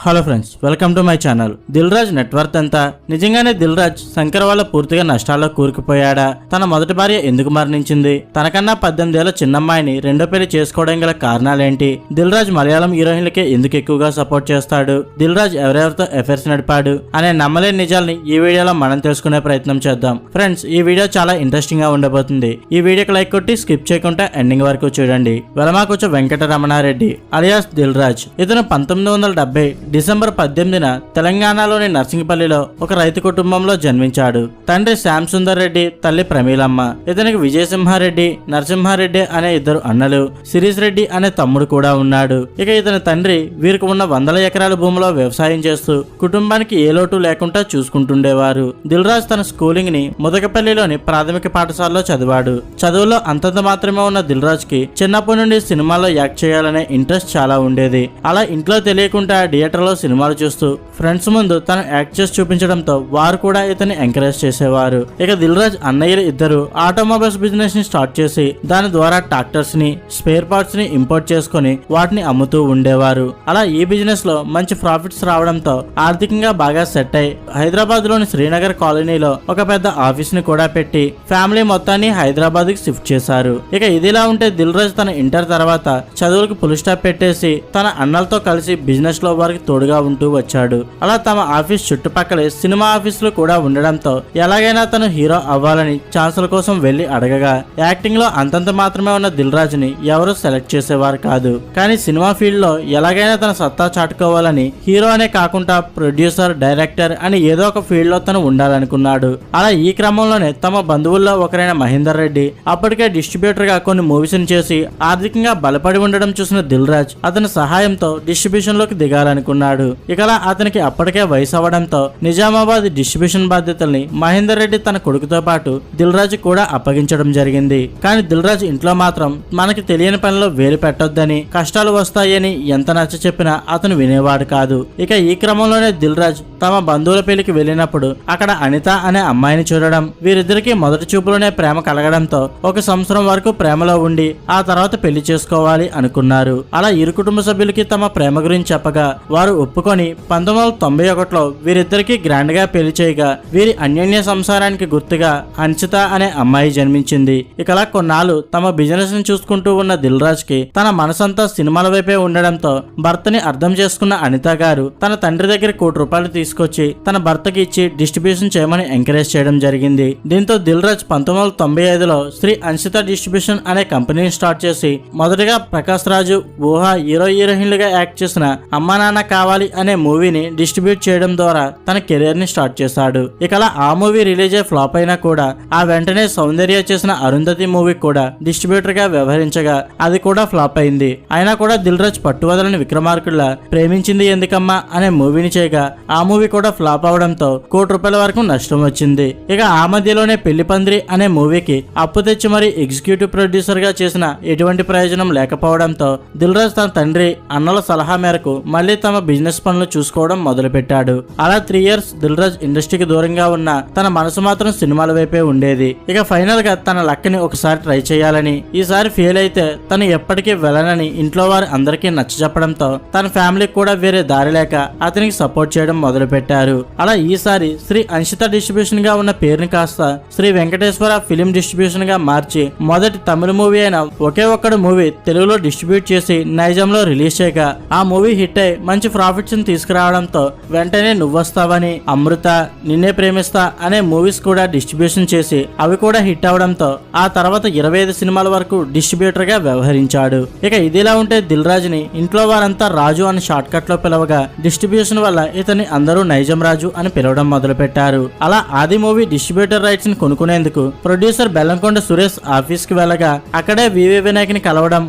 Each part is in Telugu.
Hello friends, welcome to my channel. Dil Raju net worth ఎంత? నిజంగానే దిల్ రాజు శంకర్ వల్ల పూర్తిగా నష్టాల్లో కూరుకుపోయాడా? తన మొదటి భార్య ఎందుకు మరణించింది? తనకన్నా 18 ఏళ్ల చిన్నమ్మాయిని రెండో పెళ్లి చేసుకోవడం గల కారణాలేంటి? దిల్ రాజు మలయాళం హీరోయిన్లకే ఎందుకు ఎక్కువగా సపోర్ట్ చేస్తాడు? దిల్ రాజు ఎవరెవరితో అఫైర్స్ నడిపాడు అనే నమ్మలేని నిజాల్ని ఈ వీడియోలో మనం తెలుసుకునే ప్రయత్నం చేద్దాం. ఫ్రెండ్స్, ఈ వీడియో చాలా ఇంట్రెస్టింగ్ గా ఉండబోతుంది. ఈ వీడియోకి లైక్ కొట్టి స్కిప్ చేయకుండా ఎండింగ్ వరకు చూడండి. వెలమాకొచ్చ వెంకటరమణారెడ్డి అలియాస్ దిల్ రాజు. ఇతను 1970 డిసెంబర్ 18న తెలంగాణలోని నర్సింగపల్లిలో ఒక రైతు కుటుంబంలో జన్మించాడు. తండ్రి శ్యామ్ సుందర్ రెడ్డి, తల్లి ప్రమీలమ్మ. ఇతనికి విజయసింహారెడ్డి, నరసింహారెడ్డి అనే 2 అన్నలు, శిరీష్ రెడ్డి అనే తమ్ముడు కూడా ఉన్నాడు. ఇక ఇతని తండ్రి వీరికి ఉన్న 100 ఎకరాల భూమిలో వ్యవసాయం చేస్తూ కుటుంబానికి ఏ లోటు లేకుండా చూసుకుంటుండేవారు. దిల్ రాజు తన స్కూలింగ్ ని ముదకపల్లిలోని ప్రాథమిక పాఠశాలలో చదివాడు. చదువులో అంతంత మాత్రమే ఉన్న దిల్ రాజుకి చిన్నప్పటి నుండి సినిమాల్లో యాక్ట్ చేయాలనే ఇంట్రెస్ట్ చాలా ఉండేది. అలా ఇంట్లో తెలియకుండా థియేటర్ లో సినిమాలు చూస్తూ ఫ్రెండ్స్ ముందు తను యాక్ట్ చేసి చూపించడంతో వారు కూడా ఇతన్ని ఎంకరేజ్ చేసేవారు. ఇక దిల్ రాజు అన్నయ్యలు 2 ఆటోమొబైల్స్ బిజినెస్ ని స్టార్ట్ చేసి దాని ద్వారా ట్రాక్టర్స్ ని, స్పేర్ పార్ట్స్ ని ఇంపోర్ట్ చేసుకుని వాటిని అమ్ముతూ ఉండేవారు. అలా ఈ బిజినెస్ లో మంచి ప్రాఫిట్స్ రావడంతో ఆర్థికంగా బాగా సెట్ అయి హైదరాబాద్ లోని శ్రీనగర్ కాలనీలో ఒక పెద్ద ఆఫీస్ ని కూడా పెట్టి ఫ్యామిలీ మొత్తాన్ని హైదరాబాద్ కి షిఫ్ట్ చేశారు. ఇక ఇదిలా ఉంటే దిల్ రాజు తన ఇంటర్ తర్వాత చదువులకు ఫుల్ స్టాప్ పెట్టేసి తన అన్నలతో కలిసి బిజినెస్ లో వారికి తోడుగా ఉంటూ వచ్చాడు. అలా తమ ఆఫీస్ చుట్టుపక్కలే సినిమా ఆఫీసులు కూడా ఉండడంతో ఎలాగైనా తను హీరో అవ్వాలని ఛాన్సుల కోసం వెళ్లి అడగగా యాక్టింగ్ లో అంతంత మాత్రమే ఉన్న దిల్ రాజుని ఎవరూ సెలెక్ట్ చేసేవారు కాదు. కానీ సినిమా ఫీల్డ్ లో ఎలాగైనా తన సత్తా చాటుకోవాలని హీరో అనే కాకుండా ప్రొడ్యూసర్, డైరెక్టర్ అని ఏదో ఒక ఫీల్డ్ లో తను ఉండాలనుకున్నాడు. అలా ఈ క్రమంలోనే తమ బంధువుల్లో ఒకరైన మహేందర్ రెడ్డి అప్పటికే డిస్ట్రిబ్యూటర్ గా కొన్ని మూవీస్ చేసి ఆర్థికంగా బలపడి ఉండడం చూసిన దిల్ రాజు అతని సహాయంతో డిస్ట్రిబ్యూషన్ లోకి దిగాలనుకున్నాడు. ఇకలా అతనికి అప్పటికే వయసు అవడంతో నిజామాబాద్ డిస్ట్రిబ్యూషన్ బాధ్యతల్ని మహేందర్ రెడ్డి తన కొడుకుతో పాటు దిల్ రాజు కూడా అప్పగించడం జరిగింది. కానీ దిల్ రాజు ఇంట్లో మాత్రం మనకి తెలియని పనిలో వేలు పెట్టొద్దని, కష్టాలు వస్తాయని ఎంత నచ్చ చెప్పినా అతను వినేవాడు కాదు. ఇక ఈ క్రమంలోనే దిల్ రాజు తమ బంధువుల పెళ్లికి వెళ్ళినప్పుడు అక్కడ అనిత అనే అమ్మాయిని చూడడం, వీరిద్దరికి మొదటి చూపులోనే ప్రేమ కలగడంతో 1 సంవత్సరం వరకు ప్రేమలో ఉండి ఆ తర్వాత పెళ్లి చేసుకోవాలి అనుకున్నారు. అలా ఇరు కుటుంబ సభ్యులకి తమ ప్రేమ గురించి చెప్పగా వారు ఒప్పుకొని 1991లో వీరిద్దరికి గ్రాండ్ గా పెళ్లి చేయగా వీరి అన్యోన్య సంసారానికి గుర్తుగా హన్సిత అనే అమ్మాయి జన్మించింది. ఇకలా కొన్నాళ్ళు తమ బిజినెస్ ని చూసుకుంటూ ఉన్న దిల్ రాజు కి తన మనసంతా సినిమాల వైపే ఉండడంతో భర్తని అర్థం చేసుకున్న అనిత గారు తన తండ్రి దగ్గర ₹1 తీసుకొచ్చి తన భర్తకి ఇచ్చి డిస్ట్రిబ్యూషన్ చేయమని ఎంకరేజ్ చేయడం జరిగింది. దీంతో దిల్ రాజు 1995లో శ్రీ హన్సిత డిస్ట్రిబ్యూషన్ అనే కంపెనీని స్టార్ట్ చేసి మొదటగా ప్రకాష్ రాజు, ఊహ హీరోయిన్లుగా యాక్ట్ చేసిన అమ్మా నాన్న కావాలి అనే మూవీని డిస్ట్రిబ్యూట్ చేయడం ద్వారా తన కెరీర్ ని స్టార్ట్ చేశాడు. ఇకలా ఆ మూవీ రిలీజ్ అయ్యి ఫ్లాప్ అయినా కూడా ఆ వెంటనే సౌందర్య చేసిన అరుంధతి మూవీ కూడా డిస్ట్రిబ్యూటర్ గా వ్యవహరించగా అది కూడా ఫ్లాప్ అయింది. అయినా కూడా దిల్ రాజు పట్టువదలని విక్రమార్కుడిలా ప్రేమించింది ఎందుకమ్మా అనే మూవీని చేయగా ఆ మూవీ కూడా ఫ్లాప్ అవడంతో ₹1 వరకు నష్టం వచ్చింది. ఇక ఆ మధ్యలోనే పెళ్లి పందిరి అనే మూవీకి అప్పు తెచ్చి మరీ ఎగ్జిక్యూటివ్ ప్రొడ్యూసర్ గా చేసిన ఎటువంటి ప్రయోజనం లేకపోవడంతో దిల్ రాజు తన తండ్రి, అన్నల సలహా మేరకు మళ్ళీ తమ బిజినెస్ పనులు చూసుకోవడం మొదలు పెట్టాడు. అలా 3 ఇయర్స్ దిల్ రాజు ఇండస్ట్రీకి దూరంగా ఉన్న తన మనసు మాత్రం సినిమాల వైపే ఉండేది. ఇక ఫైనల్ గా తన లక్ని ఒకసారి ట్రై చేయాలని, ఈసారి ఫెయిల్ అయితే తను ఎప్పటికీ వెళ్ళనని ఇంట్లో వారి అందరికీ నచ్చ చెప్పడంతో తన ఫ్యామిలీకి కూడా వేరే దారి లేక అతనికి సపోర్ట్ చేయడం మొదలు పెట్టారు. అలా ఈసారి శ్రీ హన్సిత డిస్ట్రిబ్యూషన్ గా ఉన్న పేరుని కాస్త శ్రీ వెంకటేశ్వర ఫిలిం డిస్ట్రిబ్యూషన్ గా మార్చి మొదటి తమిళ మూవీ అయిన ఒకే ఒక్కడు మూవీ తెలుగులో డిస్ట్రిబ్యూట్ చేసి నైజాంలో రిలీజ్ చేయగా ఆ మూవీ హిట్ అయి మంచి ప్రాఫిట్స్ ని తీసుకురావడంతో వెంటనే నువ్వొస్తావని, అమృత, నిన్నే ప్రేమిస్తా అనే మూవీస్ కూడా డిస్ట్రిబ్యూషన్ చేసి అవి కూడా హిట్ అవడంతో ఆ తర్వాత 25 సినిమాల వరకు డిస్ట్రిబ్యూటర్ గా వ్యవహరించాడు. ఇక ఇదిలా ఉంటే దిల్ రాజుని ఇంట్లో వారంతా రాజు అని షార్ట్ కట్ లో పిలవగా డిస్ట్రిబ్యూషన్ వల్ల ఇతన్ని అందరూ నైజాం రాజు అని పిలవడం మొదలు పెట్టారు. అలా ఆది మూవీ డిస్ట్రిబ్యూటర్ రైట్స్ ని కొనుక్కునేందుకు ప్రొడ్యూసర్ బెల్లంకొండ సురేష్ ఆఫీస్ కి వెళ్ళగా అక్కడే వివి వినాయక్ ని కలవడం,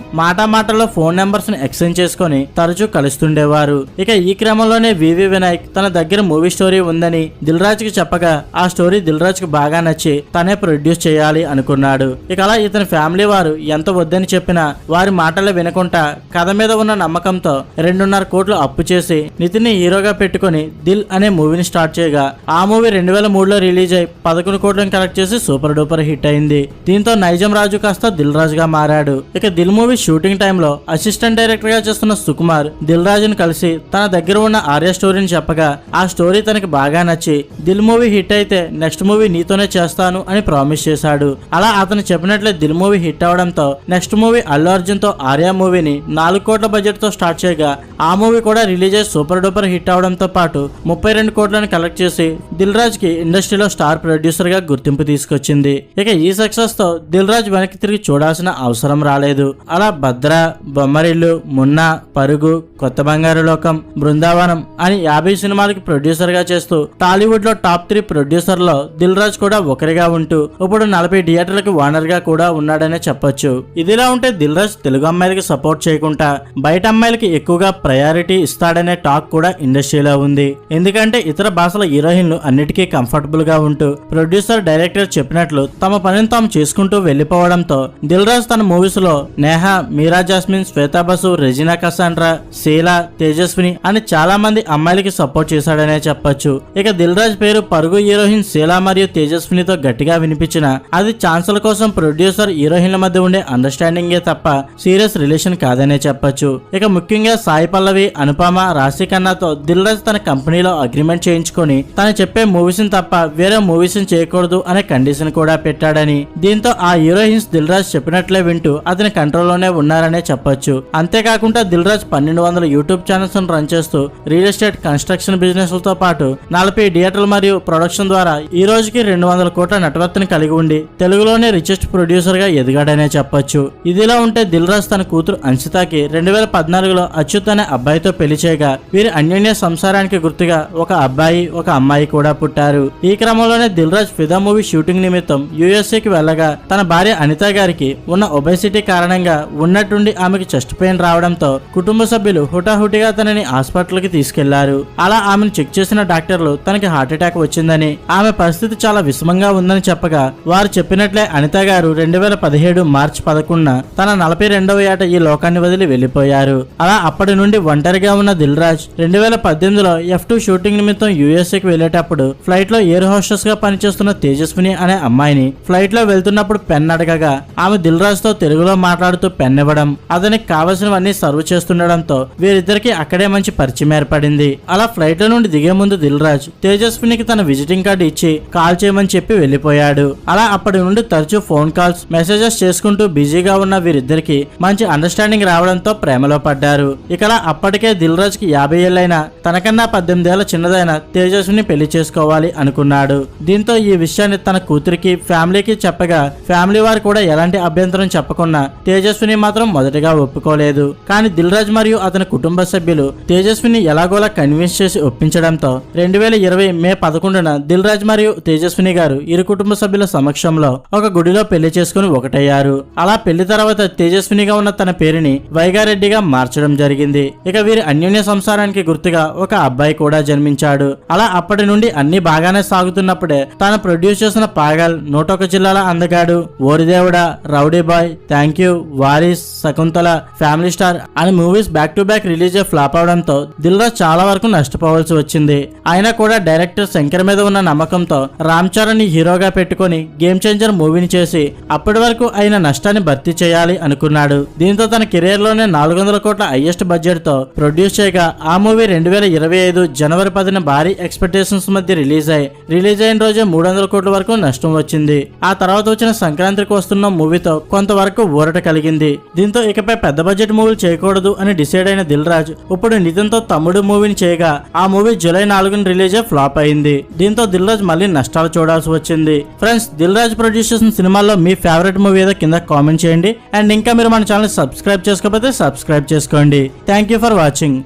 మాటలో ఫోన్ నెంబర్స్ ని ఎక్స్చేంజ్ చేసుకుని తరచూ కలుస్తుండేవారు. ఇక ఈ క్రమంలోనే వివి వినాయక్ తన దగ్గర మూవీ స్టోరీ ఉందని దిల్ రాజుకి చెప్పగా ఆ స్టోరీ దిల్ రాజుకి బాగా నచ్చి తనే ప్రొడ్యూస్ చేయాలి అనుకున్నాడు. ఇక అలా ఇతని ఫ్యామిలీ వారు ఎంత వద్దని చెప్పినా వారి మాటలు వినకుండా కథ మీద ఉన్న నమ్మకంతో ₹2.5 కోట్లు అప్పు చేసి నితిన్ ని హీరోగా పెట్టుకుని దిల్ అనే మూవీని స్టార్ట్ చేయగా ఆ మూవీ 2003లో రిలీజ్ అయి 11 కోట్లను కలెక్ట్ చేసి సూపర్ డూపర్ హిట్ అయింది. దీంతో నైజాం రాజు కాస్త దిల్ రాజుగా మారాడు. ఇక దిల్ మూవీ షూటింగ్ టైంలో అసిస్టెంట్ డైరెక్టర్ గా చేస్తున్న సుకుమార్ దిల్ రాజును కలిసి తన దగ్గర ఉన్న ఆర్య స్టోరీని చెప్పగా ఆ స్టోరీ తనకి బాగా నచ్చి దిల్ మూవీ హిట్ అయితే నెక్స్ట్ మూవీ నీతోనే చేస్తాను అని ప్రామిస్ చేశాడు. అలా అతను చెప్పినట్లే దిల్ మూవీ హిట్ అవడంతో నెక్స్ట్ మూవీ అల్లు అర్జున్ తో ఆర్య మూవీని 4 కోట్ల బడ్జెట్ తో స్టార్ట్ చేయగా ఆ మూవీ కూడా రిలీజ్ అయ్యి సూపర్ డూపర్ హిట్ అవడంతో పాటు 32 కోట్లను కలెక్ట్ చేసి దిల్ రాజ్ కి ఇండస్ట్రీలో స్టార్ ప్రొడ్యూసర్ గా గుర్తింపు తీసుకొచ్చింది. ఇక ఈ సక్సెస్ తో దిల్ రాజ్ వెనక్కి తిరిగి చూడాల్సిన అవసరం రాలేదు. అలా భద్ర, బొమ్మరిల్లు, మున్నా, పరుగు, కొత్త బంగారు లోకం, బృందావనం అని 50 సినిమాలకి ప్రొడ్యూసర్ గా చేస్తూ టాలీవుడ్ లో టాప్ 3 ప్రొడ్యూసర్ లో దిల్ రాజ్ కూడా ఒకరిగా ఉంటూ ఇప్పుడు 40 థియేటర్లకు ఓనర్ గా కూడా ఉన్నాడనే చెప్పొచ్చు. ఇదిలా ఉంటే దిల్ రాజ్ తెలుగు అమ్మాయిలకి సపోర్ట్ చేయకుండా బయట అమ్మాయిలకి ఎక్కువగా ప్రయారిటీ ఇస్తాడనే టాక్ కూడా ఇండస్ట్రీలో ఉంది. ఎందుకంటే ఇతర భాషల హీరోయిన్లు అన్నిటికీ కంఫర్టబుల్ గా ఉంటూ ప్రొడ్యూసర్, డైరెక్టర్ చెప్పినట్లు తమ పనిని తాము చేసుకుంటూ వెళ్లిపోవడంతో దిల్ రాజ్ తన మూవీస్ లో నేహా, మీరా జాస్మిన్, శ్వేతా బసు, రెజినా కసాండ్రా, శీలా, తేజస్విని అని చాలా మంది అమ్మాయిలకి సపోర్ట్ చేశాడనే చెప్పొచ్చు. ఇక దిల్ రాజ్ పేరు పరుగు హీరోయిన్ శీలా మరియు తేజస్వినితో గట్టిగా వినిపించిన అది ఛాన్సుల కోసం ప్రొడ్యూసర్, హీరోయిన్ల మధ్య ఉండే అండర్స్టాండింగే తప్ప సీరియస్ రిలేషన్ కాదనే చెప్పొచ్చు. ఇక ముఖ్యంగా సాయి పల్లవి, అనుపమ, రాశి ఖన్నాతో దిల్ రాజ్ తన కంపెనీలో అగ్రిమెంట్ చేయించుకొని తను చెప్పే మూవీస్ తప్ప వేరే మూవీస్ చేయకూడదు అనే కండిషన్ కూడా పెట్టాడని, దీంతో ఆ హీరోయిన్స్ దిల్ రాజ్ చెప్పినట్లే వింటూ అతని కంట్రోల్లోనే ఉన్నారనే చెప్పొచ్చు. అంతేకాకుండా Dil Raj 1200 YouTube channels run చేస్తూ రియల్ ఎస్టేట్, కన్స్ట్రక్షన్ బిజినెస్ లతో పాటు 40 థియేటర్లు మరియు ప్రొడక్షన్ ద్వారా ఈ రోజుకి 200 కోట్ల నెట్వర్త్ ని కలిగి ఉండి తెలుగులోనే రిచెస్ట్ ప్రొడ్యూసర్ గా ఎదిగాడనే చెప్పొచ్చు. ఇదిలా ఉంటే దిల్ రాజ్ తన కూతురు అన్షితాకి 2014లో అచ్యుత్ అనే అబ్బాయితో పెళ్లి చేయగా వీరి అన్యోన్య సంసారానికి గుర్తుగా ఒక అబ్బాయి, ఒక అమ్మాయి కూడా పుట్టారు. ఈ క్రమంలోనే దిల్ రాజ్ ఫిదా మూవీ షూటింగ్ నిమిత్తం యూఎస్ఏకి వెళ్ళగా తన భార్య అనిత గారికి ఉన్న ఒబేసిటీ కారణంగా ఉన్నట్టుండి ఆమెకి చెస్ట్ పెయిన్ రావడంతో కుటుంబ సభ్యులు హుటాహుటిగా తనని హాస్పిటల్ కి తీసుకెళ్లారు. అలా ఆమెను చెక్ చేసిన డాక్టర్లు తనకి హార్ట్ అటాక్ వచ్చిందని, ఆమె పరిస్థితి చాలా విషమంగా ఉందని చెప్పగా వారు చెప్పినట్లే అనిత గారు 2017 మార్చి 11న తన 42వ ఏట ఈ లోకాన్ని వదిలి వెళ్లిపోయారు. అలా అప్పటి నుండి ఒంటరిగా ఉన్న దిల్ రాజ్ 2018లో F2 షూటింగ్ నిమిత్తం యూఎస్ఏకి వెళ్లేటప్పుడు ఫ్లైట్ లో ఎయిర్ హోస్టెస్ గా పనిచేస్తున్న తేజస్విని అనే అమ్మాయిని ఫ్లైట్ లో వెళ్తున్నప్పుడు పెన్ అడగగా ఆమె దిల్ రాజ్ తో తెలుగులో మాట్లాడుతూ పెన్ ఇవ్వడం, అతనికి కావలసినవన్నీ సర్వ్ చేస్తుండడంతో వీరిద్దరికి అక్కడే మంచి పరిచయం ఏర్పడింది. అలా ఫ్లైట్ లో నుండి దిగే ముందు దిల్ రాజ్ తేజస్వినికి తన విజిటింగ్ కార్డు ఇచ్చి కాల్ చేయమని చెప్పి వెళ్లిపోయాడు. అలా అప్పటి నుండి తరచూ ఫోన్ కాల్స్, మెసేజెస్ చేసుకుంటూ బిజీగా ఉన్న వీరిద్దరికి మంచి అండర్స్టాండింగ్ రావడంతో ప్రేమలో పడ్డారు. ఇక అప్పటికే దిల్ రాజ్ కి 50 ఏళ్లైనా తనకన్నా 18 ఏళ్ల చిన్నదైన తేజస్విని పెళ్లి చేసుకోవాలి అనుకున్నాడు. దీంతో ఈ విషయాన్ని తన కూతురికి, ఫ్యామిలీకి చెప్పగా ఫ్యామిలీ వారు కూడా ఎలాంటి అభ్యంతరం చెప్పకుండా తేజస్విని మాత్రం మొదటగా ఒప్పుకోలేదు. కానీ దిల్ రాజ్ మరియు అతని కుటుంబ సభ్యులు తేజస్విని ఎలాగోలా కన్విన్స్ చేసి ఒప్పించడంతో 2020 మే 11న దిల్ రాజ్ మరియు తేజస్విని గారు ఇరు కుటుంబ సభ్యుల సమక్షంలో ఒక గుడిలో పెళ్లి చేసుకుని ఒకటయ్యారు. అలా పెళ్లి తర్వాత తేజస్వినిగా ఉన్న తన పేరుని వైగారెడ్డిగా మార్చడం జరిగింది. ఇక వీరి అన్యోన్య సంసారానికి గుర్తుగా ఒక అబ్బాయి కూడా జన్మించాడు. అలా అప్పటి నుండి అన్ని బాగానే సాగుతున్నప్పుడే తాను ప్రొడ్యూస్ చేసిన పాగల్, 101 Jillala Andagadu, Ori Devuda, rowdy boy, thank you, Varisu, Shakuntala, family star అని movies back to back release flop అవడంతో దిల్ రాజ్ చాలా వరకు నష్టపోవాల్సి వచ్చింది. అయినా కూడా డైరెక్టర్ శంకర్ మీద ఉన్న నమ్మకంతో రామ్ చరణ్ ని హీరోగా పెట్టుకుని గేమ్ చేంజర్ మూవీని చేసి అప్పటి వరకు అయిన నష్టాన్ని భర్తీ చేయాలి అనుకున్నాడు. దీంతో తన కెరీర్ లోనే 400 కోట్ల హైయెస్ట్ బడ్జెట్ తో ప్రొడ్యూస్ చేయగా ఆ మూవీ 2025 జనవరి 10న భారీ ఎక్స్పెక్టేషన్స్ మధ్య రిలీజ్ అయిన రోజే 300 కోట్ల వరకు నష్టం వచ్చింది. ఆ తర్వాత వచ్చిన సంక్రాంతికి వస్తున్న మూవీతో కొంతవరకు ఊరట కలిగింది. దీంతో ఇకపై పెద్ద బడ్జెట్ మూవీలు చేయకూడదు అని డిసైడ్ అయిన దిల్ రాజ్ ఇప్పుడు నితిన్ తో తమ్ముడు మూవీని చేయగా ఆ మూవీ జూలై 4న రిలీజ్ ఫ్లాప్ అయింది. దీంతో దిల్ రాజ్ మళ్ళీ నష్టాలు చూడాల్సి వచ్చింది. ఫ్రెండ్స్, దిల్ రాజ్ ప్రొడ్యూస్ చేసిన సినిమాల్లో మీ ఫేవరెట్ మూవీ ఏదో కింద కామెంట్ చేయండి. అండ్ ఇంకా మీరు మన ఛానల్ సబ్స్క్రైబ్ చేసుకోకపోతే సబ్స్క్రైబ్ చేసుకోండి. Thank you for watching.